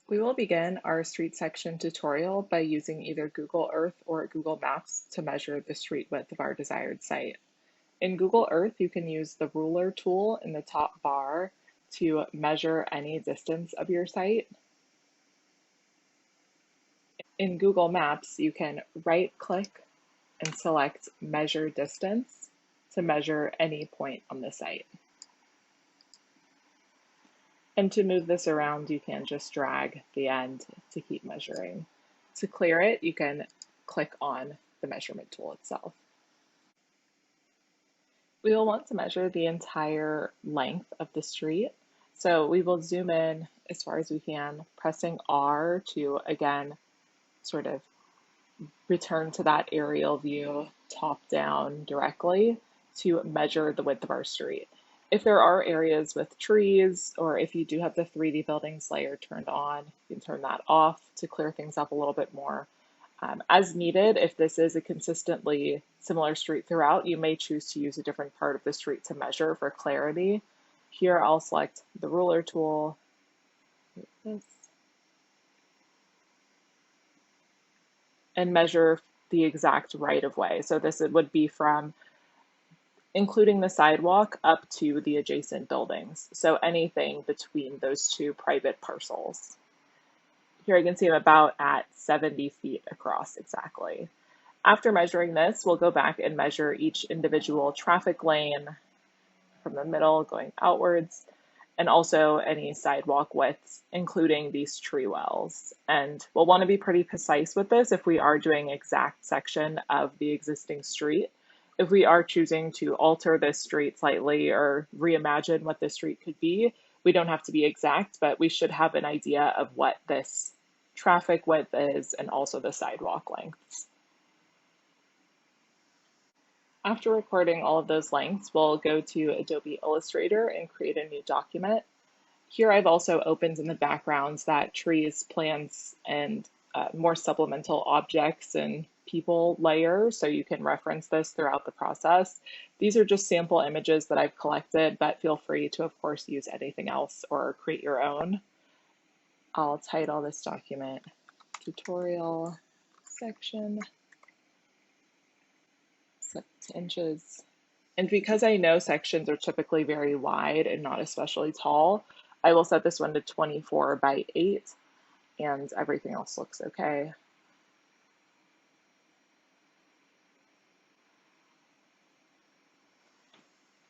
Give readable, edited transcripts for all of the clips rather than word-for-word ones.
We will begin our street section tutorial by using either Google Earth or Google Maps to measure the street width of our desired site. In Google Earth, you can use the ruler tool in the top bar to measure any distance of your site. In Google Maps, you can right-click and select Measure Distance to measure any point on the site. And to move this around, you can just drag the end to keep measuring. To clear it, you can click on the measurement tool itself. We will want to measure the entire length of the street. So we will zoom in as far as we can, pressing R to, again, sort of return to that aerial view top down directly to measure the width of our street. If there are areas with trees, or if you do have the 3D buildings layer turned on, you can turn that off to clear things up a little bit more. As needed, if this is a consistently similar street throughout, you may choose to use a different part of the street to measure for clarity. Here I'll select the ruler tool, and measure the exact right of way. So this would be from including the sidewalk up to the adjacent buildings. So anything between those two private parcels. Here I can see I'm about at 70 feet across exactly. After measuring this, we'll go back and measure each individual traffic lane from the middle going outwards, and also any sidewalk widths, including these tree wells. And we'll want to be pretty precise with this if we are doing exact section of the existing street. If we are choosing to alter this street slightly or reimagine what this street could be, we don't have to be exact, but we should have an idea of what this traffic width is and also the sidewalk lengths. After recording all of those lengths, we'll go to Adobe Illustrator and create a new document. Here I've also opened in the backgrounds that trees, plants, and more supplemental objects and people layer, so you can reference this throughout the process. These are just sample images that I've collected, but feel free to, of course, use anything else or create your own. I'll title this document Tutorial Section Set to Inches. And because I know sections are typically very wide and not especially tall, I will set this one to 24 by 8, and everything else looks okay.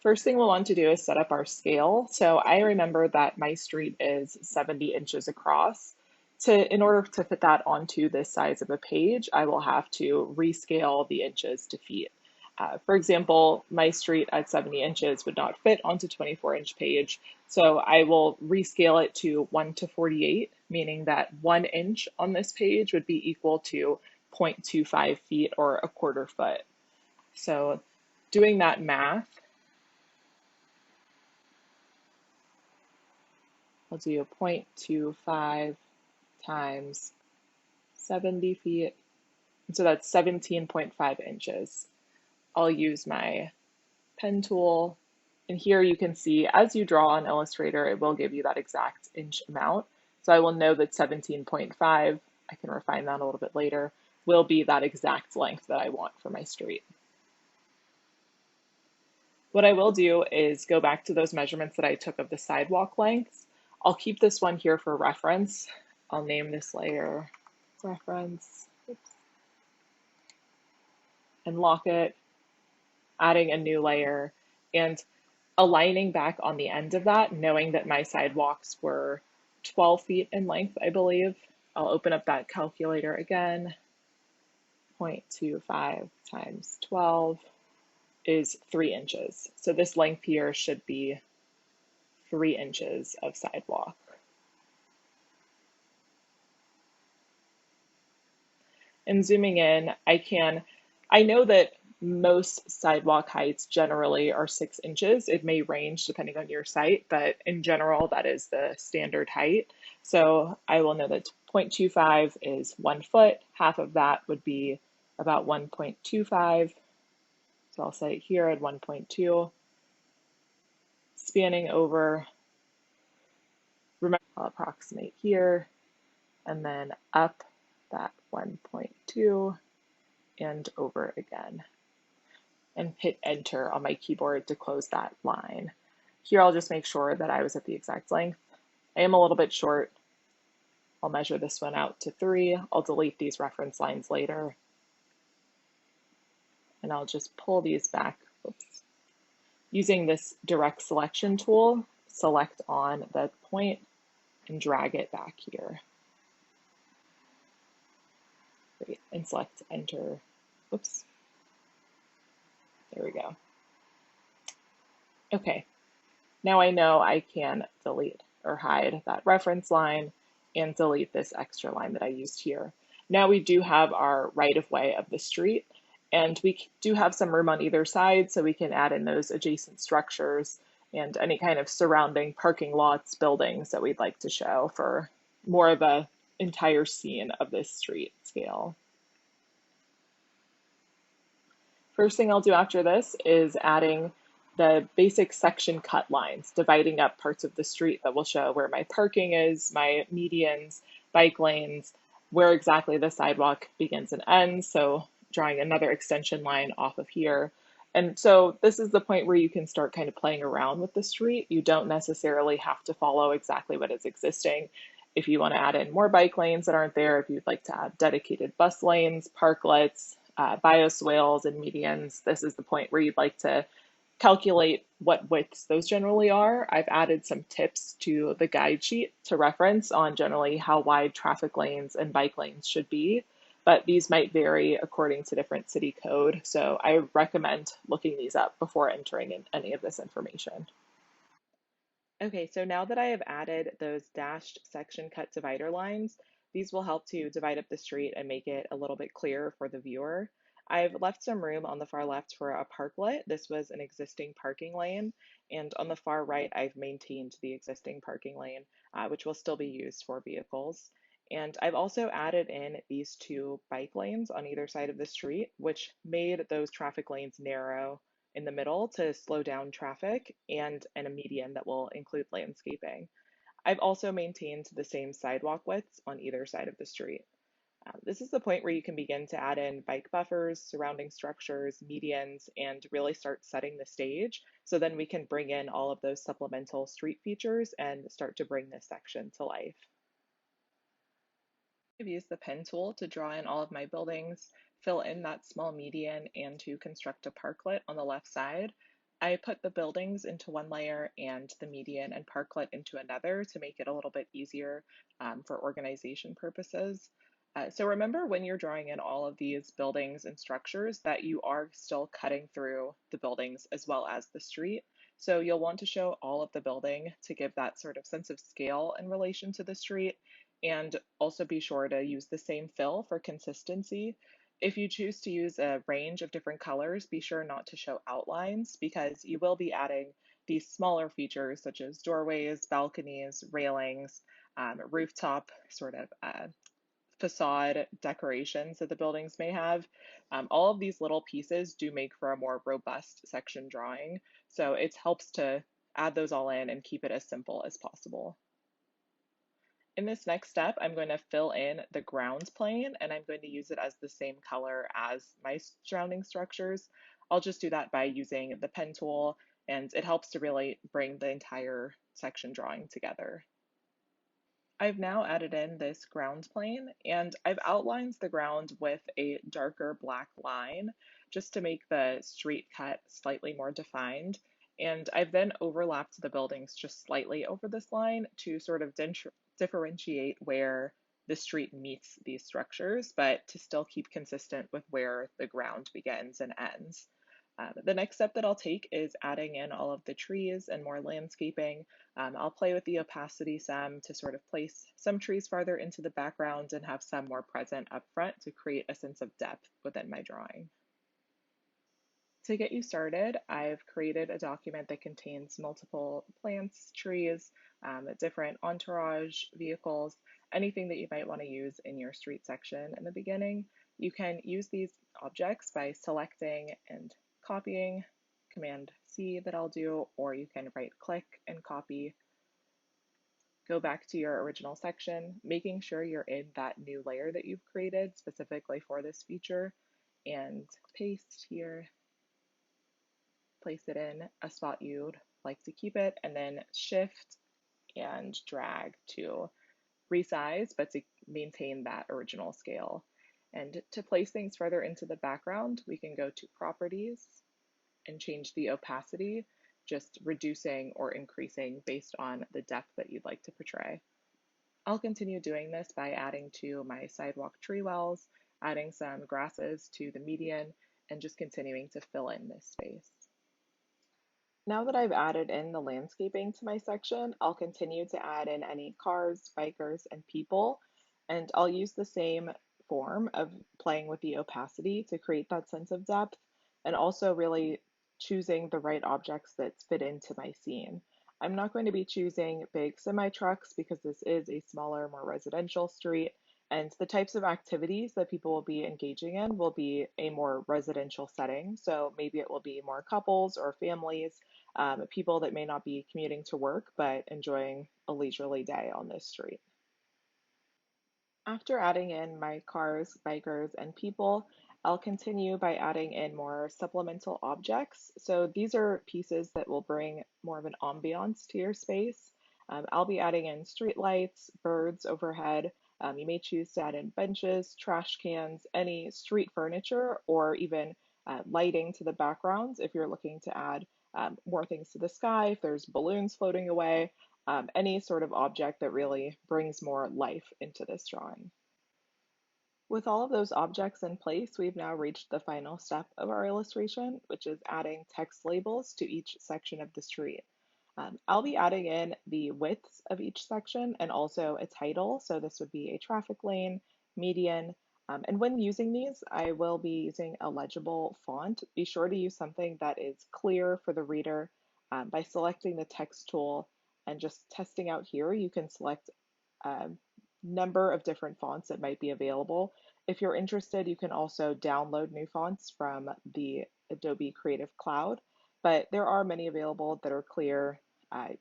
First thing we'll want to do is set up our scale. So I remember that my street is 70 inches across. In order to fit that onto this size of a page, I will have to rescale the inches to feet. For example, my street at 70 inches would not fit onto 24-inch page, so I will rescale it to 1 to 48, meaning that 1 inch on this page would be equal to 0.25 feet or a quarter foot. So doing that math, I'll do 0.25 times 70 feet, and so that's 17.5 inches. I'll use my pen tool, and here you can see as you draw on Illustrator, it will give you that exact inch amount. So I will know that 17.5, I can refine that a little bit later, will be that exact length that I want for my street. What I will do is go back to those measurements that I took of the sidewalk lengths. I'll keep this one here for reference. I'll name this layer reference, and lock it, adding a new layer, and aligning back on the end of that, knowing that my sidewalks were 12 feet in length, I believe. I'll open up that calculator again. 0.25 times 12 is 3 inches. So this length here should be 3 inches of sidewalk. And zooming in, I know that most sidewalk heights generally are 6 inches. It may range depending on your site, but in general, that is the standard height. So I will know that 0.25 is 1 foot. Half of that would be about 1.25. So I'll set it here at 1.2. Spanning over, remember, I'll approximate here. and then up that 1.2 and over again, and hit enter on my keyboard to close that line. Here I'll just make sure that I was at the exact length. I am a little bit short. I'll measure this one out to 3. I'll delete these reference lines later. And I'll just pull these back. Oops. Using this direct selection tool, select on the point and drag it back here. Great. And select enter. Oops. There we go. Okay. Now I know I can delete or hide that reference line and delete this extra line that I used here. Now we do have our right of way of the street, and we do have some room on either side, so we can add in those adjacent structures and any kind of surrounding parking lots, buildings that we'd like to show for more of a entire scene of this street scale. First thing I'll do after this is adding the basic section cut lines, dividing up parts of the street that will show where my parking is, my medians, bike lanes, where exactly the sidewalk begins and ends. So drawing another extension line off of here. And so this is the point where you can start kind of playing around with the street. You don't necessarily have to follow exactly what is existing. If you want to add in more bike lanes that aren't there, if you'd like to add dedicated bus lanes, parklets, bioswales and medians, this is the point where you'd like to calculate what widths those generally are. I've added some tips to the guide sheet to reference on generally how wide traffic lanes and bike lanes should be, but these might vary according to different city code. So I recommend looking these up before entering in any of this information. Okay, so now that I have added those dashed section cut divider lines, these will help to divide up the street and make it a little bit clearer for the viewer. I've left some room on the far left for a parklet. This was an existing parking lane, and on the far right, I've maintained the existing parking lane, which will still be used for vehicles. And I've also added in these 2 bike lanes on either side of the street, which made those traffic lanes narrow in the middle to slow down traffic, and a median that will include landscaping. I've also maintained the same sidewalk widths on either side of the street. This is the point where you can begin to add in bike buffers, surrounding structures, medians, and really start setting the stage. So then we can bring in all of those supplemental street features and start to bring this section to life. I've used the pen tool to draw in all of my buildings, fill in that small median, and to construct a parklet on the left side. I put the buildings into one layer and the median and parklet into another to make it a little bit easier for organization purposes. So remember when you're drawing in all of these buildings and structures that you are still cutting through the buildings as well as the street. So you'll want to show all of the building to give that sort of sense of scale in relation to the street, and also be sure to use the same fill for consistency. If you choose to use a range of different colors, be sure not to show outlines because you will be adding these smaller features such as doorways, balconies, railings, rooftop sort of facade decorations that the buildings may have. All of these little pieces do make for a more robust section drawing, so it helps to add those all in and keep it as simple as possible. In this next step, I'm going to fill in the ground plane and I'm going to use it as the same color as my surrounding structures. I'll just do that by using the pen tool, and it helps to really bring the entire section drawing together. I've now added in this ground plane and I've outlined the ground with a darker black line just to make the street cut slightly more defined. And I've then overlapped the buildings just slightly over this line to sort of differentiate where the street meets these structures, but to still keep consistent with where the ground begins and ends. The next step that I'll take is adding in all of the trees and more landscaping. I'll play with the opacity some to sort of place some trees farther into the background and have some more present up front to create a sense of depth within my drawing. To get you started, I've created a document that contains multiple plants, trees, different entourage vehicles, anything that you might want to use in your street section in the beginning. You can use these objects by selecting and copying, Command C that I'll do, or you can right click and copy, Go back to your original section, making sure you're in that new layer that you've created specifically for this feature, and paste here, place it in a spot you'd like to keep it, and then shift and drag to resize, but to maintain that original scale. And to place things further into the background, we can go to properties and change the opacity, just reducing or increasing based on the depth that you'd like to portray. I'll continue doing this by adding to my sidewalk tree wells, adding some grasses to the median, and just continuing to fill in this space. Now that I've added in the landscaping to my section, I'll continue to add in any cars, bikers, and people, and I'll use the same form of playing with the opacity to create that sense of depth, and also really choosing the right objects that fit into my scene. I'm not going to be choosing big semi trucks because this is a smaller, more residential street, and the types of activities that people will be engaging in will be a more residential setting. So maybe it will be more couples or families, people that may not be commuting to work but enjoying a leisurely day on this street. After adding in my cars, bikers, and people, I'll continue by adding in more supplemental objects. So these are pieces that will bring more of an ambiance to your space. I'll be adding in street lights, birds overhead. You may choose to add in benches, trash cans, any street furniture, or even lighting to the backgrounds if you're looking to add more things to the sky, if there's balloons floating away, any sort of object that really brings more life into this drawing. With all of those objects in place, we've now reached the final step of our illustration, which is adding text labels to each section of the street. I'll be adding in the widths of each section and also a title. So this would be a traffic lane, median, and when using these, I will be using a legible font. Be sure to use something that is clear for the reader by selecting the text tool and just testing out here. You can select a number of different fonts that might be available. If you're interested, you can also download new fonts from the Adobe Creative Cloud, but there are many available that are clear.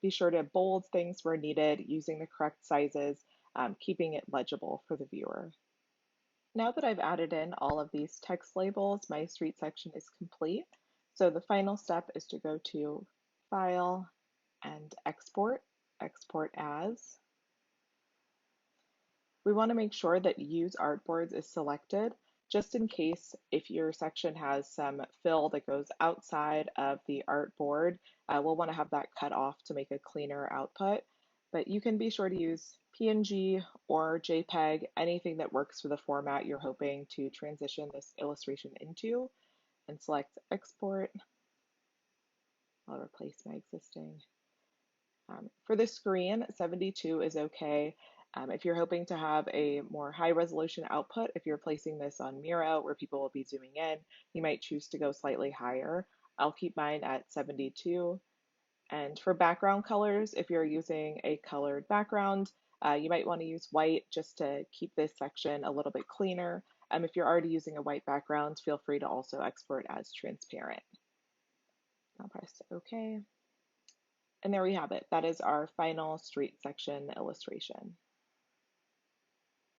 Be sure to bold things where needed, using the correct sizes, keeping it legible for the viewer. Now that I've added in all of these text labels, my street section is complete. So the final step is to go to File and Export, Export As. We want to make sure that Use Artboards is selected, just in case if your section has some fill that goes outside of the artboard, we'll want to have that cut off to make a cleaner output. But you can be sure to use PNG or JPEG, anything that works for the format you're hoping to transition this illustration into, and select Export. I'll replace my existing. For the screen, 72 is okay. If you're hoping to have a more high resolution output, if you're placing this on Miro where people will be zooming in, you might choose to go slightly higher. I'll keep mine at 72. And for background colors, if you're using a colored background, you might want to use white just to keep this section a little bit cleaner. If you're already using a white background, feel free to also export as transparent. I'll press OK. And there we have it. That is our final street section illustration.